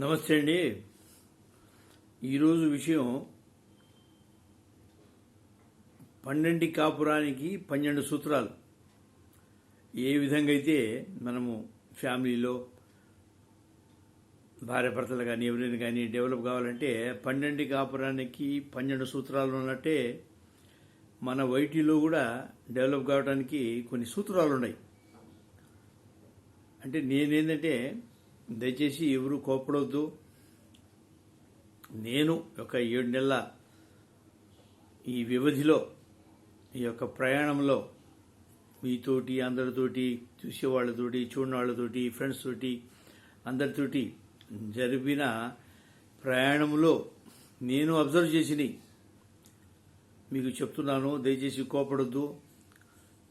నమస్తే అండి. ఈరోజు విషయం 12 కాపురానికి 12 సూత్రాలు. ఏ విధంగా అయితే మనము ఫ్యామిలీలో భార్యాభర్తలు కానీ ఎవరైనా కానీ డెవలప్ కావాలంటే 12 కాపురానికి 12 సూత్రాలు ఉన్నట్టే మన వైటీలో కూడా డెవలప్ కావడానికి కొన్ని సూత్రాలు ఉన్నాయి. అంటే నేనేంటంటే దయచేసి ఎవరు కోపడవద్దు. నేను ఒక 7 నెలల ఈ వ్యవధిలో ఈ యొక్క ప్రయాణంలో మీతోటి అందరితోటి చూసేవాళ్ళతోటి చూడని వాళ్ళతోటి ఫ్రెండ్స్ తోటి అందరితోటి జరిపిన ప్రయాణంలో నేను అబ్జర్వ్ చేసినవి మీకు చెప్తున్నాను. దయచేసి కోపడొద్దు.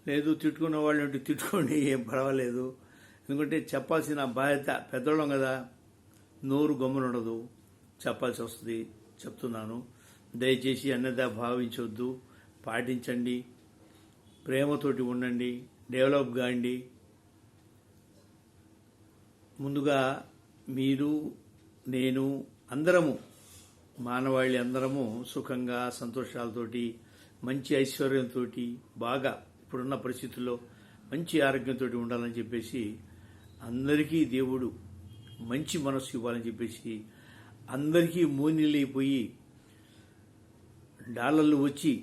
లేదు తిట్టుకున్న వాళ్ళని తిట్టుకోండి, ఏం పర్వాలేదు. ఎందుకంటే చెప్పాల్సిన బాధ్యత పెద్దోళ్ళం కదా, నోరు గమ్మునుండదు, చెప్పాల్సి వస్తుంది. చెప్తున్నాను, దయచేసి అన్నదా భావించవద్దు, పాటించండి, ప్రేమతోటి ఉండండి, డెవలప్ కాండి. ముందుగా మీరు నేను అందరము మానవాళి అందరము సుఖంగా సంతోషాలతోటి మంచి ఐశ్వర్యంతో బాగా ఇప్పుడున్న పరిస్థితుల్లో మంచి ఆరోగ్యంతో ఉండాలని చెప్పేసి అందరికీ దేవుడు మంచి మనస్సు ఇవ్వాలని చెప్పేసి అందరికీ మోనీళ్ళైపోయి డాలర్లు వచ్చి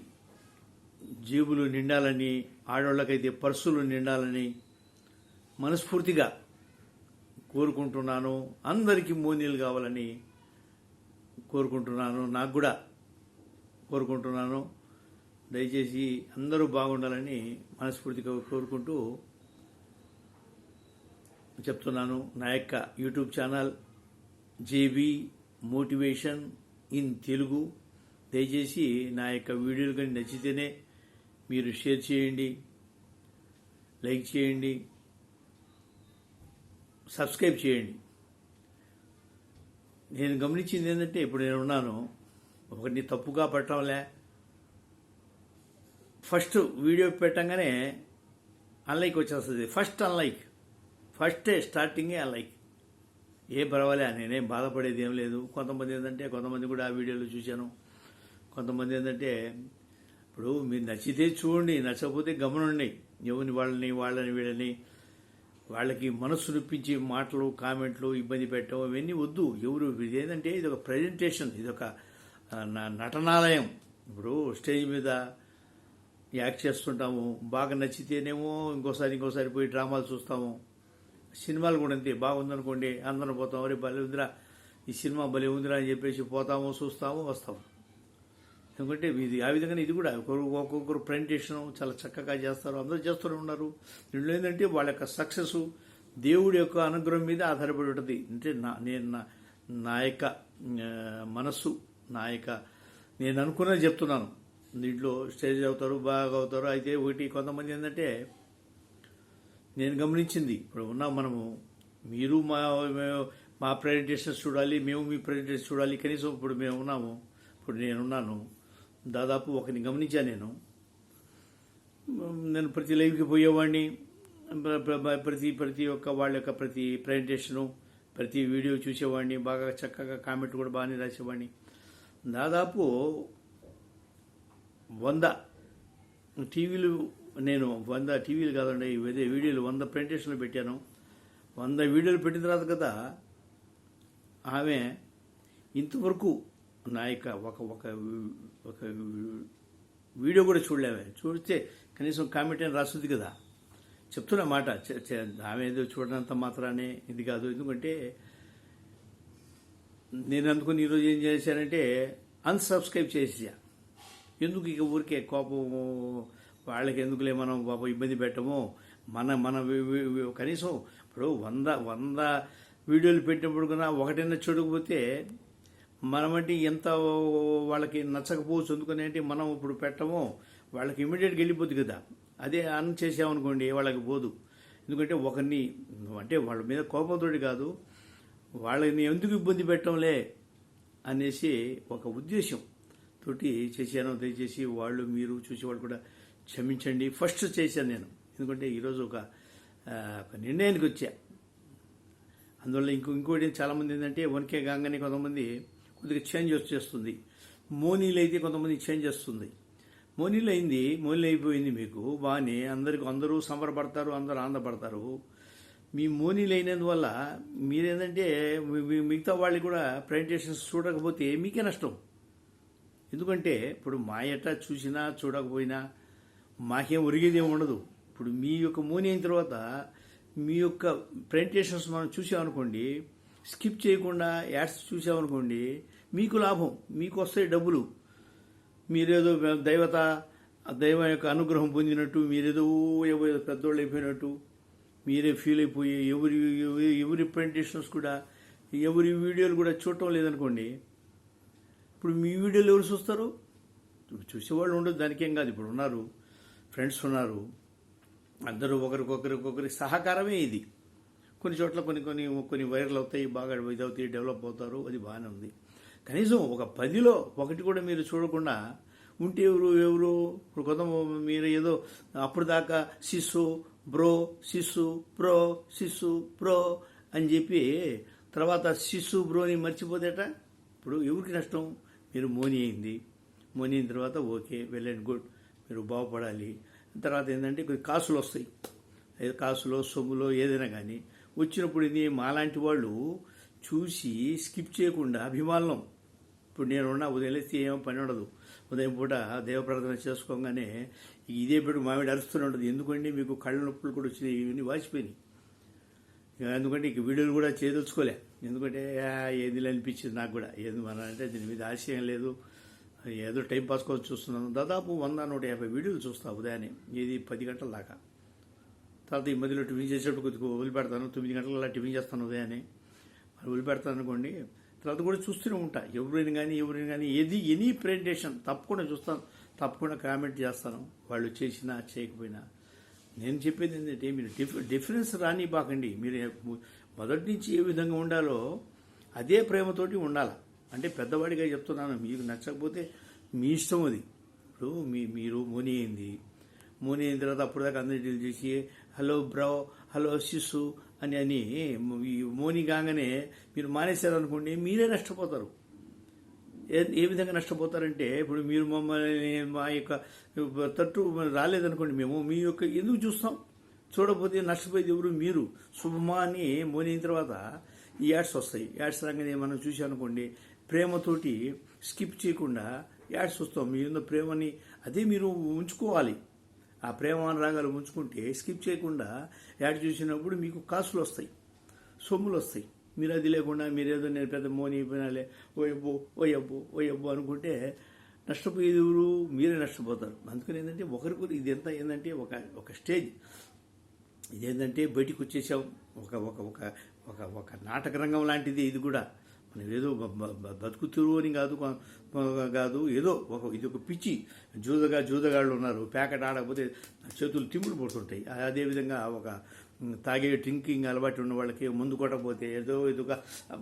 జేబులు నిండాలని, ఆడవాళ్ళకైతే పర్సులు నిండాలని మనస్ఫూర్తిగా కోరుకుంటున్నాను. అందరికీ మోనీలు కావాలని కోరుకుంటున్నాను. నాకు కూడా కోరుకుంటున్నాను. దయచేసి అందరూ బాగుండాలని మనస్ఫూర్తిగా కోరుకుంటూ చెప్తున్నాను. నా యొక్క YouTube channel JB motivation in Telugu. దయచేసి నా యొక్క వీడియోలు కానీ నచ్చితేనే మీరు షేర్ చేయండి, లైక్ చేయండి, సబ్స్క్రైబ్ చేయండి. నేను గమనించింది ఏంటంటే ఇప్పుడు నేను ఉన్నాను, ఒకరిని తప్పుగా పట్టడంలే. ఫస్ట్ వీడియో పెట్టంగానే అన్లైక్ వచ్చేస్తుంది. ఫస్ట్ స్టార్టింగే అన్లైక్. ఏ పర్వాలే, నేనేం బాధపడేది ఏం లేదు. కొంతమంది ఏంటంటే కొంతమంది కూడా ఆ వీడియోలో చూశాను. కొంతమంది ఏంటంటే ఇప్పుడు మీరు నచ్చితే చూడండి, నచ్చకపోతే గమనండి. ఎవరిని వాళ్ళని వీళ్ళని వాళ్ళకి మనస్సు నొప్పించి మాటలు కామెంట్లు ఇబ్బంది పెట్టడం ఇవన్నీ వద్దు. ఇది ఏంటంటే ఇది ఒక ప్రజెంటేషన్, ఇది ఒక నటనాలయం. ఇప్పుడు స్టేజ్ మీద యాక్ట్ చేస్తుంటాము, బాగా నచ్చితేనేమో ఇంకోసారి పోయి డ్రామాలు చూస్తాము. సినిమాలు కూడా అంతే, బాగుందనుకోండి అందరం పోతాం, అరే భలే ఉందిరా, ఈ సినిమా భలే ఉందిరా అని చెప్పేసి పోతాము, చూస్తాము, వస్తాము. ఎందుకంటే ఇది ఆ విధంగా ఇది కూడా ఒక్కొక్కరు ప్రజెంటేషన్ చాలా చక్కగా చేస్తారు, అందరూ చేస్తూనే ఉన్నారు. దీంట్లో ఏంటంటే వాళ్ళ యొక్క సక్సెస్ దేవుడి యొక్క అనుగ్రహం మీద ఆధారపడి ఉంటుంది. అంటే నా యొక్క మనస్సు, నేను అనుకున్నది చెప్తున్నాను. దీంట్లో స్టేజ్ అవుతారు, బాగా అవుతారు. అయితే కొంతమంది ఏంటంటే నేను గమనించింది, ఇప్పుడు ఉన్నాం మనము, మీరు మా ప్రజెంటేషన్స్ చూడాలి, మేము మీ ప్రజెంటేషన్ చూడాలి. కనీసం ఇప్పుడు మేము ఉన్నాము, ఇప్పుడు నేనున్నాను, దాదాపు ఒకరిని గమనించాను. నేను ప్రతి లైవ్కి పోయేవాడిని, ప్రతి ఒక్క వాళ్ళ యొక్క ప్రతి ప్రజెంటేషను ప్రతి వీడియో చూసేవాడిని, బాగా చక్కగా కామెంట్ కూడా బాగానే రాసేవాడిని. దాదాపు 100 టీవీలు, నేను 100 టీవీలు కాదండి, ఇదే వీడియోలు 100 ప్రజెంటేషన్లు పెట్టాను. 100 వీడియోలు పెట్టిన తర్వాత కదా ఆమె ఇంతవరకు నా యొక్క ఒక వీడియో కూడా చూడలేమే. చూస్తే కనీసం కామెంట్ అని రాస్తుంది కదా. చెప్తున్న మాట, ఆమె ఏదో చూడనంత మాత్రానే ఇది కాదు. ఎందుకంటే నేను అనుకుని ఈరోజు ఏం చేశానంటే అన్సబ్స్క్రైబ్ చేసా. ఎందుకు ఇక ఊరికే కోపం, వాళ్ళకి ఎందుకులే మనం పాపం ఇబ్బంది పెట్టము. మన కనీసం ఇప్పుడు 100 వీడియోలు పెట్టినప్పుడు కూడా ఒకటైనా చూడకపోతే మనమంటే ఎంత వాళ్ళకి నచ్చకపోవచ్చు. ఎందుకని అంటే మనం ఇప్పుడు పెట్టము, వాళ్ళకి ఇమీడియట్గా వెళ్ళిపోద్ది కదా. అదే అన్ చేసామనుకోండి వాళ్ళకి పోదు. ఎందుకంటే ఒకరిని అంటే వాళ్ళ మీద కోపంతో కాదు, వాళ్ళని ఎందుకు ఇబ్బంది పెట్టడంలే అనేసి ఒక ఉద్దేశం తోటి చేశాను. దయచేసి మీరు చూసేవాళ్ళు కూడా క్షమించండి. ఫస్ట్ చేశాను నేను, ఎందుకంటే ఈరోజు ఒక నిర్ణయానికి వచ్చా. అందువల్ల ఇంకోటి చాలామంది ఏంటంటే 1K కాగానే కొంతమంది కొద్దిగా చేంజ్ వచ్చేస్తుంది. మోనీలు అయితే కొంతమంది చేంజ్ వస్తుంది. మోనీలు అయిపోయింది మీకు బాగానే, అందరూ సంబరపడతారు, అందరూ ఆనందపడతారు. మీ మోనీలు అయినందువల్ల మీరేంటంటే మిగతా వాళ్ళు కూడా ప్రజెంటేషన్స్ చూడకపోతే మీకే నష్టం. ఎందుకంటే ఇప్పుడు మా ఎట్లా చూసినా చూడకపోయినా మాకేం ఒరిగేది ఏమి ఉండదు. ఇప్పుడు మీ యొక్క మోనీ అయిన తర్వాత మీ యొక్క ప్రజెంటేషన్స్ మనం చూసామనుకోండి, స్కిప్ చేయకుండా యాడ్స్ చూసామనుకోండి, మీకు లాభం, మీకు వస్తాయి డబ్బులు. మీరేదో దైవం యొక్క అనుగ్రహం పొందినట్టు, మీరేదో పెద్దోళ్ళు అయిపోయినట్టు మీరే ఫీల్ అయిపోయి ఎవరి ప్రజెంటేషన్స్ కూడా ఎవరి వీడియోలు కూడా చూడటం లేదనుకోండి, ఇప్పుడు మీ వీడియోలు ఎవరు చూస్తారు? చూసేవాళ్ళు ఉండదు, దానికేం కాదు. ఇప్పుడు ఉన్నారు, ఫ్రెండ్స్ ఉన్నారు, అందరూ ఒకరికొకరి సహకారమే ఇది. కొన్ని చోట్ల కొన్ని వైరల్ అవుతాయి, బాగా ఇదవుతాయి, డెవలప్ అవుతారు, అది బాగానే ఉంది. కనీసం ఒక 10లో 1 కూడా మీరు చూడకుండా ఉంటే ఎవరు ఇప్పుడు కొంత మీరు ఏదో అప్పుడు దాకా సిస్సు బ్రో అని చెప్పి తర్వాత సిస్సు బ్రోని మర్చిపోతేట ఇప్పుడు ఎవరికి నష్టం? మీరు మోనీ అయిన తర్వాత ఓకే, వెల్ అండ్ గుడ్, మీరు బాగుపడాలి. తర్వాత ఏంటంటే కొన్ని కాసులు వస్తాయి, కాసులో సొమ్ములో ఏదైనా కానీ వచ్చినప్పుడు ఇది మాలాంటి వాళ్ళు చూసి స్కిప్ చేయకుండా అభిమానం. ఇప్పుడు నేనున్నా ఉదయం లేస్తే ఏమో పని ఉండదు, ఉదయం పూట దేవ ప్రార్థన చేసుకోగానే ఇదే పెట్టి మామిడి అరుస్తూనే ఉంటుంది. ఎందుకంటే మీకు కళ్ళ నొప్పులు కూడా వచ్చినాయి, ఇవన్నీ వాచిపోయినాయి. ఎందుకంటే ఇక వీడియోలు కూడా చేయదలుచుకోలే, ఎందుకంటే ఏది అనిపించింది నాకు కూడా. ఏది మన అంటే దీని మీద ఆశయం లేదు, ఏదో టైం పాస్ కోసం చూస్తున్నాను. దాదాపు 100-150 వీడియోలు చూస్తాను ఉదయాన్నే, ఏది 10 గంటల దాకా. తర్వాత ఈ మధ్యలో టిఫిన్ చేసేటప్పుడు కొద్దిగా వదిలిపెడతాను, 9 గంటల టిఫిన్ చేస్తాను ఉదయాన్నే, మరి వదిలిపెడతాను అనుకోండి. తర్వాత కూడా చూస్తూనే ఉంటా, ఎవరైనా కానీ ఎనీ ప్రెజెంటేషన్ తప్పకుండా చూస్తాను, తప్పకుండా కామెంట్ చేస్తాను, వాళ్ళు చేసినా చేయకపోయినా. నేను చెప్పేది ఏంటంటే మీరు డిఫరెన్స్ రానివ్వకండి. మీరు మొదటి నుంచి ఏ విధంగా ఉండాలో అదే ప్రేమతోటి ఉండాలి. అంటే పెద్దవాడిగా చెప్తున్నాను, మీకు నచ్చకపోతే మీ ఇష్టం అది. ఇప్పుడు మీరు మోనీ అయిన తర్వాత అప్పుడు దాకా అందరి డీల్ చేసి హలో బ్రో, హలో సిస్సు అని ఈ మోనీ కాగానే మీరు మానేశారనుకోండి, మీరే నష్టపోతారు. ఏ విధంగా నష్టపోతారంటే ఇప్పుడు మీరు మమ్మల్ని మా యొక్క తట్టు రాలేదనుకోండి, మేము మీ యొక్క ఎందుకు చూస్తాం? చూడకపోతే నష్టపోయేది ఎవరు? మీరు. శుభమా అని మోనీ అయిన తర్వాత ఈ యాడ్స్ వస్తాయి. యాడ్స్ రాగానే మనం చూసామనుకోండి, ప్రేమతోటి స్కిప్ చేయకుండా యాడ్స్ వస్తాం. మీ ఉన్న ప్రేమని అదే మీరు ఉంచుకోవాలి. ఆ ప్రేమ రాగాలు ఉంచుకుంటే స్కిప్ చేయకుండా యాడ్ చూసినప్పుడు మీకు కాసులు వస్తాయి, సొమ్ములు వస్తాయి. మీరు అది లేకుండా మీరేదో నేను పెద్ద మోనీ అయిపోయినాలే, ఓయబ్బో అనుకుంటే నష్టపోయేది ఎవరు? మీరే నష్టపోతారు. అందుకని ఏంటంటే ఒకరికొకరు ఇదంతా ఏంటంటే ఒక స్టేజ్. ఇదేంటంటే బయటికి వచ్చేసాం, ఒక నాటక రంగం లాంటిది ఇది కూడా. మనం ఏదో బతుకుతురు అని కాదు, ఏదో ఇది ఒక పిచ్చి జూదగాళ్ళు ఉన్నారు. ప్యాకెట్ ఆడకపోతే చేతులు తిమ్ముడు పడుతుంటాయి. అదేవిధంగా ఒక తాగే డ్రింకింగ్ అలవాటు ఉన్న వాళ్ళకి ముందు కొట్టకపోతే ఏదో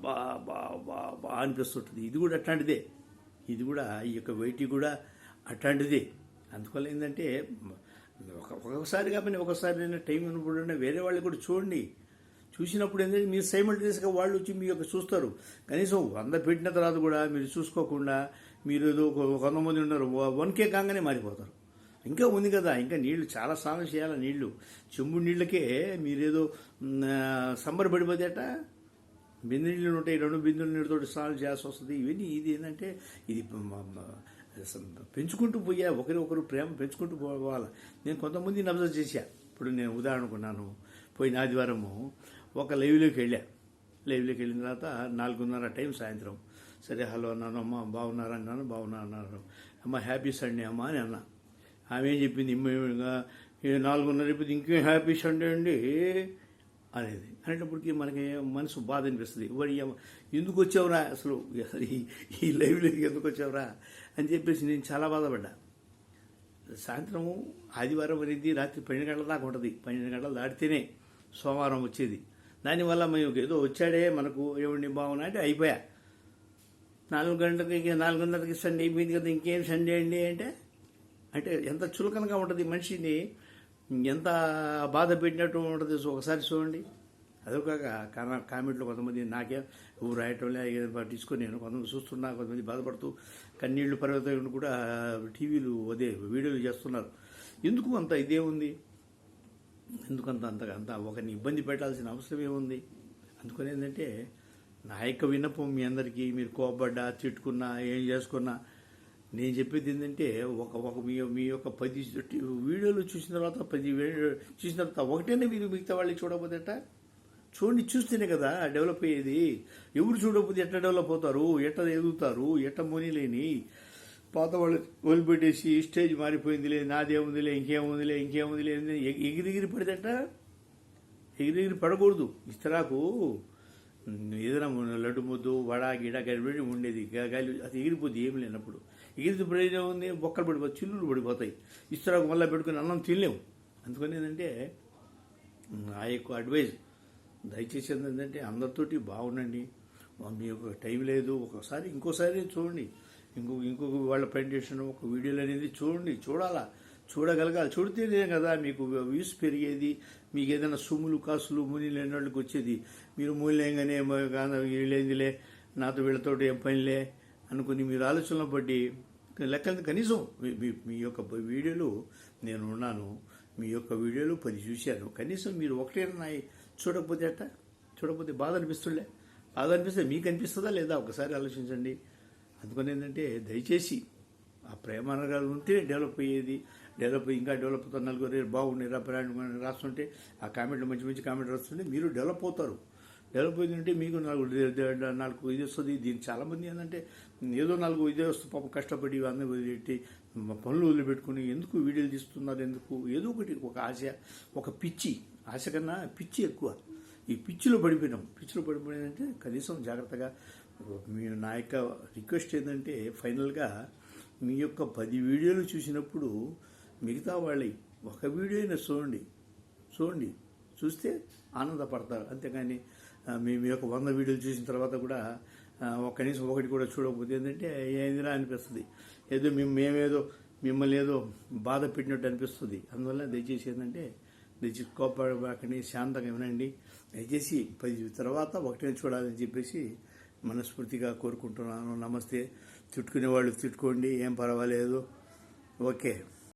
బా అనిపిస్తుంటుంది. ఇది కూడా అట్లాంటిదే. ఇది కూడా ఈ యొక్క వెయిట్ కూడా అట్లాంటిదే. అందువల్ల ఏంటంటే ఒకసారి కాబట్టి ఒకసారి టైం ఉన్నప్పుడు వేరే వాళ్ళు కూడా చూడండి. చూసినప్పుడు ఏంటంటే మీరు సైమల్టేనియస్గా వాళ్ళు వచ్చి మీ యొక్క చూస్తారు. కనీసం 100 పెట్టిన తర్వాత కూడా మీరు చూసుకోకుండా మీరు ఏదో 100 మంది ఉన్నారు, 1K కాగానే మారిపోతారు. ఇంకా ఉంది కదా, ఇంకా నీళ్లు చాలా స్నానం చేయాలి. నీళ్లు చెంబు నీళ్ళకే మీరేదో సంబరపడిపోతేట బిందె నీళ్ళు ఉంటాయి, 2 బిందెల నీళ్ళతో స్నానం చేయాల్సి వస్తుంది. ఇవన్నీ ఇది ఏంటంటే ఇది పెంచుకుంటూ పోయా, ఒకరు ప్రేమ పెంచుకుంటూ పోవాలి. నేను కొంతమందిని అబ్జర్వ్ చేశా. ఇప్పుడు నేను ఉదాహరణకున్నాను, పోయిన ఆదివారము ఒక లైవ్లోకి వెళ్ళిన తర్వాత 4:30 టైం సాయంత్రం. సరే హలో అన్నాను, అమ్మ బాగున్నారా అన్నాను. బాగున్నారు అమ్మ, హ్యాపీ సండే అమ్మ అని అన్నా. ఆమె ఏం చెప్పింది, 4:30 అయిపోయింది, ఇంకేం హ్యాపీ సండే అండి అనేది. అనేటప్పటికి మనకి మనసు బాధ అనిపిస్తుంది. ఎందుకు వచ్చావురా అసలు ఈ లైవ్లోకి ఎందుకు వచ్చావురా అని చెప్పేసి నేను చాలా బాధపడ్డా. సాయంత్రము ఆదివారం అనేది రాత్రి 12 గంటల దాకా ఉంటుంది. 12 గంటలు దాటితేనే సోమవారం వచ్చేది. దానివల్ల మేము ఏదో వచ్చాడే మనకు ఏమండి బాగున్నా అంటే అయిపోయా. 4:30కి సండే అయిపోయింది కదా, ఇంకేం సండే అండి అంటే ఎంత చులకనగా ఉంటుంది, మనిషిని ఎంత బాధ పెట్టినట్టు ఉంటుంది. ఒకసారి చూడండి. అదొక కామెంట్లో కొంతమంది నాకే ఊరు రాయటంలే ఏదో పట్టించుకొని నేను కొంతమంది చూస్తున్నా, కొంతమంది బాధపడుతూ కన్నీళ్లు పర్వతం కూడా టీవీలు అదే వీడియోలు చేస్తున్నారు. ఎందుకు అంత ఇదే ఉంది? ఎందుకంత అంత ఒకరిని ఇబ్బంది పెట్టాల్సిన అవసరం ఏముంది? అందుకని ఏంటంటే నా యొక్క విన్నపం మీ అందరికీ, మీరు కోపడ్డా తిట్టుకున్నా ఏం చేసుకున్నా నేను చెప్పేది ఏంటంటే ఒక మీ యొక్క 10 వీడియోలు చూసిన తర్వాత 10 చూసిన తర్వాత ఒకటేనే మీరు మిగతా వాళ్ళకి చూడకపోతే చూడండి, చూస్తేనే కదా డెవలప్ అయ్యేది. ఎవరు చూడకపోతే ఎట్లా డెవలప్ అవుతారు, ఎట్లా ఎదుగుతారు, ఎట్లా మునిలేని పాత వాళ్ళు వదిలిపెట్టేసి స్టేజ్ మారిపోయిందిలే, నాదేముందిలే, ఇంకేముందిలే ఎగిరిగిరి పడితేట ఎగిరిగిరి పడకూడదు. ఇస్తరాకు ఏదైనా లడ్డు ముద్దు వడ గిడ గడిపెట్టి ఉండేది, గాలి అది ఎగిరిపోద్ది ఏమి లేనప్పుడు. ఎగిరితే పడేదే ఉంది, బొక్కలు పడిపోతాయి, చిల్లులు పడిపోతాయి. ఇస్తరాకు మళ్ళీ పెట్టుకుని అన్నం తినలేము. అందుకని ఏంటంటే నా యొక్క అడ్వైజ్ దయచేసి ఏంటంటే అందరితోటి బాగుండండి. మీ యొక్క టైం లేదు, ఇంకోసారి చూడండి, ఇంకొక వాళ్ళ ప్రెజెంటేషన్ ఒక వీడియోలు అనేది చూడగలగాలి. చూడితేనే కదా మీకు వ్యూస్ పెరిగేది, మీకు ఏదైనా సుమ్ములు కాసులు ముని లేని వాళ్ళకి వచ్చేది. మీరు మూలేంగానే వీళ్ళేందిలే, నాతో వీళ్ళతో ఏం పనిలే అనుకుని మీరు ఆలోచనలో పడి లెక్కలు కనీసం మీ యొక్క వీడియోలు నేను ఉన్నాను, మీ యొక్క వీడియోలు 10 చూశాను, కనీసం మీరు ఒకటేనా చూడకపోతే బాధ అనిపిస్తే మీకు అనిపిస్తుందా లేదా ఒకసారి ఆలోచించండి. అందుకని ఏంటంటే దయచేసి ఆ ప్రేమ అనగాలు ఉంటే డెవలప్ అయ్యేది. ఇంకా డెవలప్ అవుతారు. నలుగురు బాగుండే రాస్తుంటే ఆ కామెంట్లు మంచి కామెంట్లు వస్తుంటే మీరు డెవలప్ అవుతారు. డెవలప్ అయిందంటే మీకు 4 ఇది వస్తుంది. దీనికి చాలామంది ఏంటంటే ఏదో 4 ఇదే వస్తుంది పాపం, కష్టపడి అందరూ వదిలిపెట్టి పనులు వదిలిపెట్టుకుని ఎందుకు వీడియోలు తీస్తున్నారు, ఎందుకు ఏదో ఒకటి ఒక ఆశ, ఒక ఆశ కన్నా పిచ్చి ఎక్కువ. ఈ పిచ్చిలో పడిపోయిందంటే కనీసం జాగ్రత్తగా నా యొక్క రిక్వెస్ట్ ఏంటంటే ఫైనల్గా మీ యొక్క 10 వీడియోలు చూసినప్పుడు మిగతా వాళ్ళవి ఒక వీడియో అయినా చూస్తే ఆనందపడతారు. అంతేగాని మీ యొక్క 100 వీడియోలు చూసిన తర్వాత కూడా కనీసం ఒకటి కూడా చూడకపోతే ఏంటంటే ఏందిరా అనిపిస్తుంది, ఏదో మేమేదో మిమ్మల్ని ఏదో బాధ పెట్టినట్టు అనిపిస్తుంది. అందువల్ల దయచేసి ఏంటంటే కోపడబాకండి, శాంతంగా వినండి. దయచేసి 10 తర్వాత ఒకటే చూడాలని చెప్పేసి మనస్ఫూర్తిగా కోరుకుంటున్నాను. నమస్తే. తిట్టుకునే వాళ్ళు తిట్టుకోండి, ఏం పర్వాలేదు. ఓకే.